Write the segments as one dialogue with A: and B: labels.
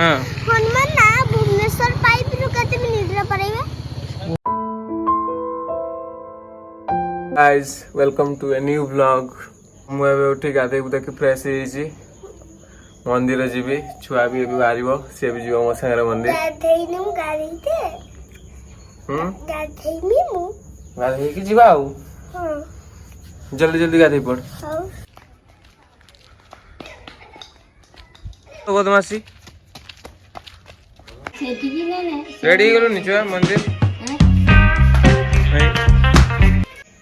A: हां
B: हनुमान ना भुवनेश्वर पाइप रु कते मिनिट रे परेबे।
A: Guys welcome to a new vlog. मु एबे उठी गाधे गुदा के फ्रेश हे जी मंदिर जीवी छुआ भी एबे बारिबो से भी जीवो मो संगे मंदिर
B: गाधेइनु गाधेइते गाधेइमी मु
A: गाधे की जीवा आउ
B: हां
A: जल्दी जल्दी गाधे पड़
B: हां
A: तो बदमाशी
B: सेठी की ना
A: रेडी हो गलो निचुआ मंदिर नहीं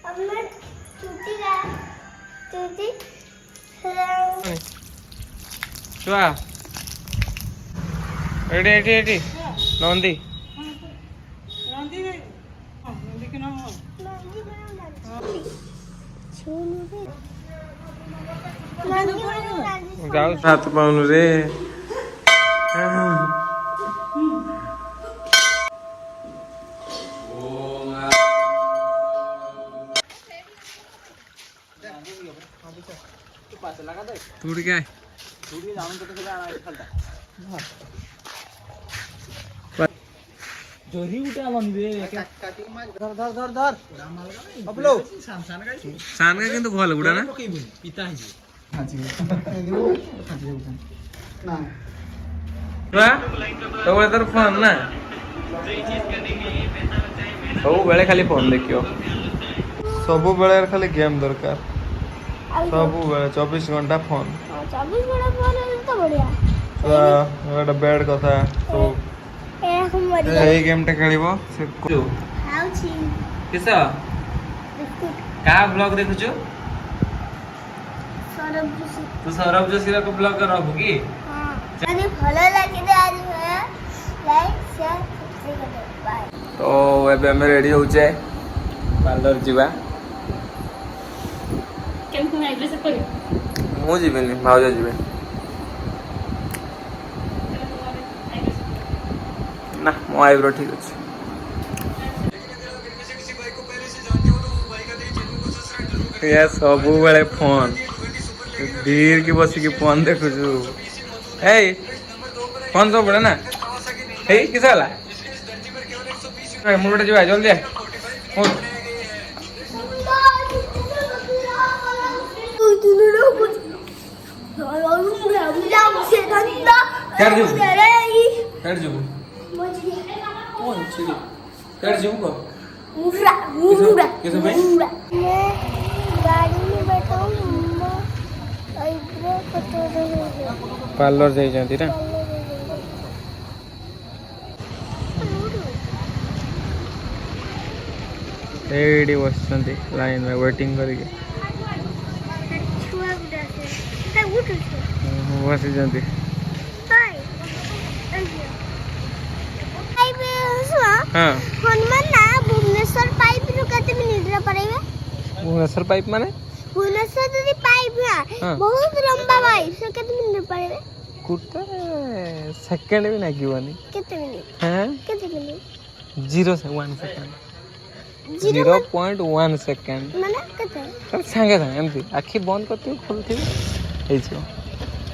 B: अब मैं चुटी
A: छुआ रेडी रेडी रेडी नंदी
C: के नाम
A: जाऊ हाथ पाउनु रे तूड़ क्या है
C: जोरी उठा लंबे धर धर धर धर अपलो
A: सान का किंतु भल गुडा ना
C: पिता है
A: ना तो बोले तर फोन ना सब बेले खाली फोन देखियो सब बेले खाली गेम दरकार सब बेले 24 घंटा फोन
B: 24 घंटा फोन तो बढ़िया
A: गोटे बेड कथा तो
B: एरकम बढ़िया
A: এই গেমটা খেলিব সে
B: খাউছি
A: কিস का ब्लॉग देखुछु
B: सरब जोशी
A: तू सौरभ जोशी का ब्लॉग करबू की
B: हां अरे भलो लागे दे आज लाइक शेयर सब्सक्राइब कर बाय
A: तो एबे हम रेडी हो जाए पार्लर जीवा
D: केम को आइले से करी
A: मु जीवेनी भाउजा जीवे ना मो आईब्रो ठीक अछि ये सब बेले फोन धीर की बसी की फोन देखुछु ए फोन सब बड़ा ना ए किस वाला मुंडा जीवा जल्दी आ उठ कर जो कर जो कौन छिड़ी कर जो को
B: मुरा मुरा
A: किस में
B: मैं गाड़ी में बैठा हूं मम्मा आईब्रो कटो रही है
A: पार्लर जाई जानती ना एडी बसचंती लाइन में वेटिंग करके
B: छुआ गुडा से का गुड से
A: बसी जानती
B: हाय आई बे सुआ
A: हां
B: हनुमान ना भुवनेश्वर पाइप रु कते मिनिट रे परेबे
A: भुवनेश्वर पाइप माने
B: भुवनेश्वर दी पाइप है
A: हाँ।
B: बहुत लंबा पाइप से कते मिनिट रे परेबे
A: कुत्ता सेकंड भी ना गिवनी
B: कते मिनिट
A: हैं
B: कते मिनिट
A: 0 से 1 सेकंड 0.1 सेकंड
B: माने कते
A: सब संगे संगे एमती आखी बंद करती खोलती ए छो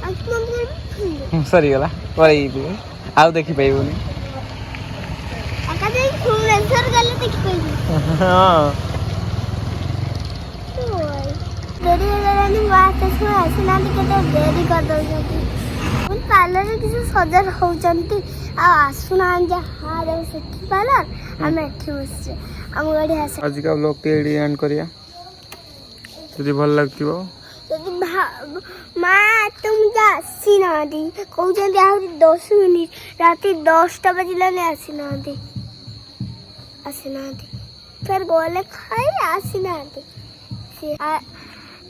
B: आज मन
A: सरी गला परे भी आउ देखि पाइबोनी
B: आका दे भुवनेश्वर गले देखि पाइबो
A: हां
B: देरी हो गलानी बात से आसना केते देरी कर दो जल्दी उन पार्लर में किसी सजर हो जंती आ आसुना जा हां से पार्लर हम एठी बसছে हम गाड़ी आसे
A: आज का व्लॉग के एडी एंड करिया यदि भल लगतिबो
B: यदि मां तुम जा आसीना दी कहू जंती आ 10 मिनिट राती 10टा बजिला ने आसीना दी फिर गोले खाई आसीना दी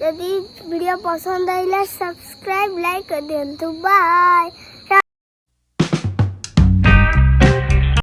B: यदि वीडियो पसंद आइला सब्सक्राइब लाइक कर दियंतु बाय।